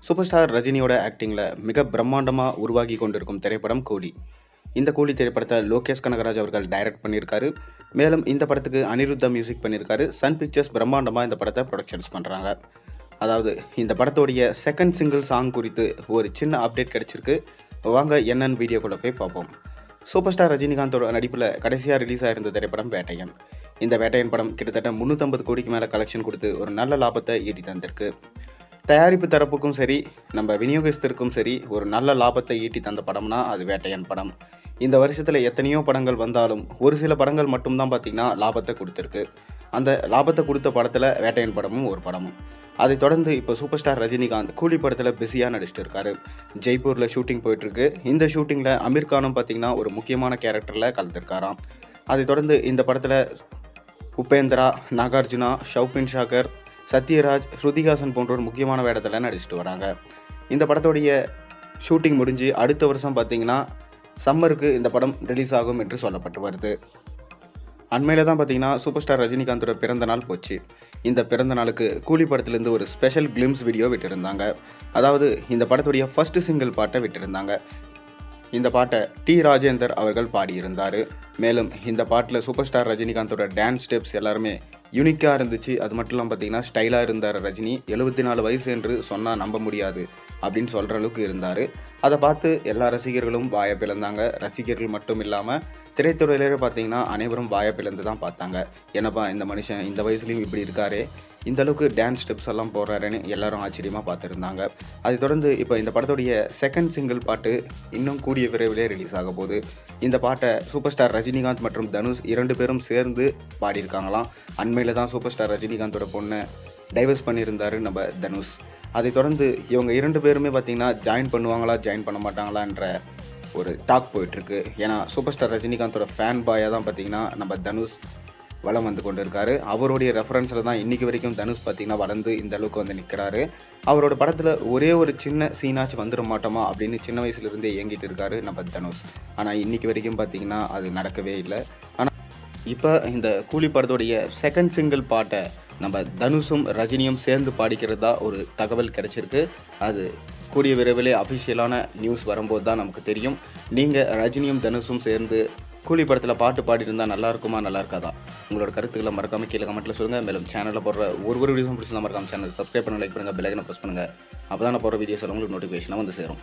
Super star ரஜினியோட ஆக்டிங்கில் மிக பிரம்மாண்டமாக உருவாகி கொண்டிருக்கும் திரைப்படம் கூலி. இந்த கூலி திரைப்படத்தை லோகேஷ் கனகராஜ் அவர்கள் டைரக்ட் பண்ணியிருக்காரு. மேலும் இந்த படத்துக்கு அனிருத்தா மியூசிக் பண்ணியிருக்காரு. சன் பிக்சர்ஸ் பிரம்மாண்டமாக இந்த படத்தை ப்ரொடக்ஷன்ஸ் பண்ணுறாங்க. அதாவது இந்த படத்தோடைய செகண்ட் சிங்கிள் சாங் குறித்து ஒரு சின்ன அப்டேட் கிடச்சிருக்கு. வாங்க என்னன்னு வீடியோக்குள்ளே போய் பார்ப்போம். சூப்பர் ஸ்டார் ரஜினிகாந்தோட நடிப்பில் கடைசியாக ரிலீஸ் ஆயிருந்த திரைப்படம் வேட்டையன். இந்த வேட்டையன் படம் கிட்டத்தட்ட 350 கோடிக்கு மேலே கலெக்ஷன் கொடுத்து ஒரு நல்ல லாபத்தை ஈட்டி தந்திருக்கு. தயாரிப்பு தரப்புக்கும் சரி, நம்ம விநியோகஸ்தருக்கும் சரி, ஒரு நல்ல லாபத்தை ஈட்டி தந்த படம்னா அது வேட்டையன் படம். இந்த வருஷத்தில் எத்தனையோ படங்கள் வந்தாலும் ஒரு சில படங்கள் மட்டும்தான் பார்த்திங்கன்னா லாபத்தை கொடுத்துருக்கு. அந்த லாபத்தை கொடுத்த படத்தில் வேட்டையன் படமும் ஒரு படமும். அதை தொடர்ந்து இப்போ சூப்பர் ஸ்டார் ரஜினிகாந்த் கூலி படத்தில் பிஸியாக நடிச்சிட்டு இருக்காரு. ஜெய்ப்பூரில் ஷூட்டிங் போயிட்டுருக்கு. இந்த ஷூட்டிங்கில் அமீர் கானும் பார்த்திங்கன்னா ஒரு முக்கியமான கேரக்டரில் கலந்துருக்காராம். அதை தொடர்ந்து இந்த படத்தில் உபேந்திரா, நாகார்ஜுனா, ஷவுபின் ஷாகர், சத்யராஜ், ஸ்ருதிஹாசன் போன்றோர் முக்கியமான வேடத்தில் நடிச்சிட்டு வராங்க. இந்த படத்தோடைய ஷூட்டிங் முடிஞ்சு அடுத்த வருஷம் பார்த்திங்கன்னா சம்மருக்கு இந்த படம் ரிலீஸ் ஆகும் என்று சொல்லப்பட்டு வருது. அண்மையில் தான் பார்த்திங்கன்னா சூப்பர் ஸ்டார் ரஜினிகாந்தோட பிறந்த நாள் போச்சு. இந்த பிறந்த நாளுக்கு கூலி படத்துலேருந்து ஒரு ஸ்பெஷல் கிளிம்ஸ் வீடியோ விட்டுருந்தாங்க. அதாவது இந்த படத்துடைய ஃபர்ஸ்ட் சிங்கிள் பாட்டை விட்டுருந்தாங்க. இந்த பாட்டை டி ராஜேந்தர் அவர்கள் பாடியிருந்தார். மேலும் இந்த பாட்டில் சூப்பர் ஸ்டார் ரஜினிகாந்தோட டான்ஸ் ஸ்டெப்ஸ் எல்லாருமே யூனிக்காக இருந்துச்சு. அது மட்டும் இல்லாமல் பார்த்தீங்கன்னா ஸ்டைலாக இருந்தார் ரஜினி. 74 வயசு என்று சொன்னால் நம்ப முடியாது அப்படின்னு சொல்கிற அளவுக்கு இருந்தார். அதை பார்த்து எல்லா ரசிகர்களும் வாயை பிளந்தாங்க. ரசிகர்கள் மட்டும் இல்லாமல் திரைத்துறையிலே பார்த்தீங்கன்னா அனைவரும் வாயை பிளந்து தான் பார்த்தாங்க. என்னப்பா இந்த மனுஷன் இந்த வயசுலேயும் இப்படி இருக்காரே, இந்த அளவுக்கு டான்ஸ் ஸ்டெப்ஸ் எல்லாம் போடுறாருன்னு எல்லாரும் ஆச்சரியமாக பார்த்துருந்தாங்க. அதை தொடர்ந்து இப்போ இந்த படத்துடைய செகண்ட் சிங்கிள் பாட்டு இன்னும் கூடிய விரைவிலே ரிலீஸ் ஆக போகுது. இந்த பாட்டை சூப்பர் ஸ்டார் ரஜினிகாந்த் மற்றும் தனுஷ் 2 பேரும் சேர்ந்து பாடியிருக்காங்களாம். அண்மையில் தான் சூப்பர் ஸ்டார் ரஜினிகாந்தோட பொண்ணை டைவர்ஸ் பண்ணியிருந்தார் நம்ம தனுஷ். அதை தொடர்ந்து இவங்க 2 பேருமே பார்த்திங்கன்னா ஜாயின் பண்ணுவாங்களா ஜாயின் பண்ண மாட்டாங்களான்ற ஒரு டாக் போயிட்டுருக்கு. ஏன்னா சூப்பர் ஸ்டார் ரஜினிகாந்தோட ஃபேன் பாயாக தான் பார்த்திங்கன்னா நம்ம தனுஷ் வளம் வந்து கொண்டு இருக்காரு. அவருடைய ரெஃபரன்ஸில் தான் இன்றைக்கி வரைக்கும் தனுஷ் பார்த்திங்கன்னா வளர்ந்து இந்த அளவுக்கு வந்து நிற்கிறாரு. அவரோட படத்தில் ஒரே ஒரு சின்ன சீனாச்சு வந்துட மாட்டோமா அப்படின்னு சின்ன வயசுலேருந்தே இயங்கிட்டு இருக்காரு நம்ம தனுஷ். ஆனால் இன்றைக்கி வரைக்கும் பார்த்திங்கன்னா அது நடக்கவே இல்லை. ஆனால் இப்போ இந்த கூலி படத்துடைய செகண்ட் சிங்கிள் பாட்டை நம்ம தனுஷும் ரஜினியும் சேர்ந்து பாடிக்கிறதா ஒரு தகவல் கிடைச்சிருக்கு. அது கூடிய விரைவிலே அஃபிஷியலான நியூஸ் வரும்போது தான் நமக்கு தெரியும். நீங்கள் ரஜினியும் தனுஷும் சேர்ந்து கூலி படத்தில் பாட்டு பாடியிருந்தால் நல்லா இருக்குமா நல்லா இருக்காதா? உங்களோட கருத்துக்களை மறக்காமல் கீழே கமெண்ட்டில் சொல்லுங்கள். மேலும் சேனலில் போடுற ஒரு வீடியோஸும் பிடிச்சிருந்தா மறக்காமல் சேனல் சப்ஸ்கிரைப் பண்ண, லைக் பண்ணுங்கள், பெல் ஐக்கனை ப்ரெஸ் பண்ணுங்கள். அப்போ தான் நான் போடுற வீடியோஸ் உங்களுக்கு நோட்டிஃபிகேஷனாக வந்து சேரும்.